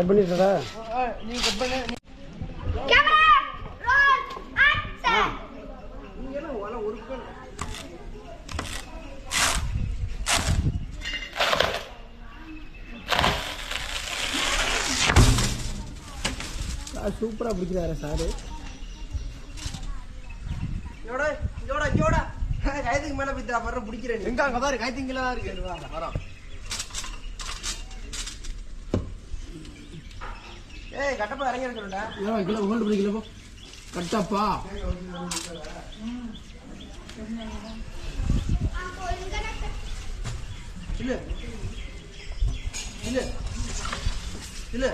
cut பண்ணிட்டடா நீ cut பண்ணு camera role action நீங்க எல்லாம் வல ஒரு பேர் சூப்பரா பிடிக்கிறாரு சாரு ஜோடா ஜோடா ஜோடா கைதுக்கு மேல பித்தா பற பிடிக்கிறேன் எங்க அங்க பாரு கைதிங்கலாம் இருக்கு வரோம் ஏய் கட்டப்பா இறங்கி இருக்கடா ஏன் கிலோ ஹோல்ட் பண்ணிக்கல போ கட்டப்பா இல்ல இல்ல இல்ல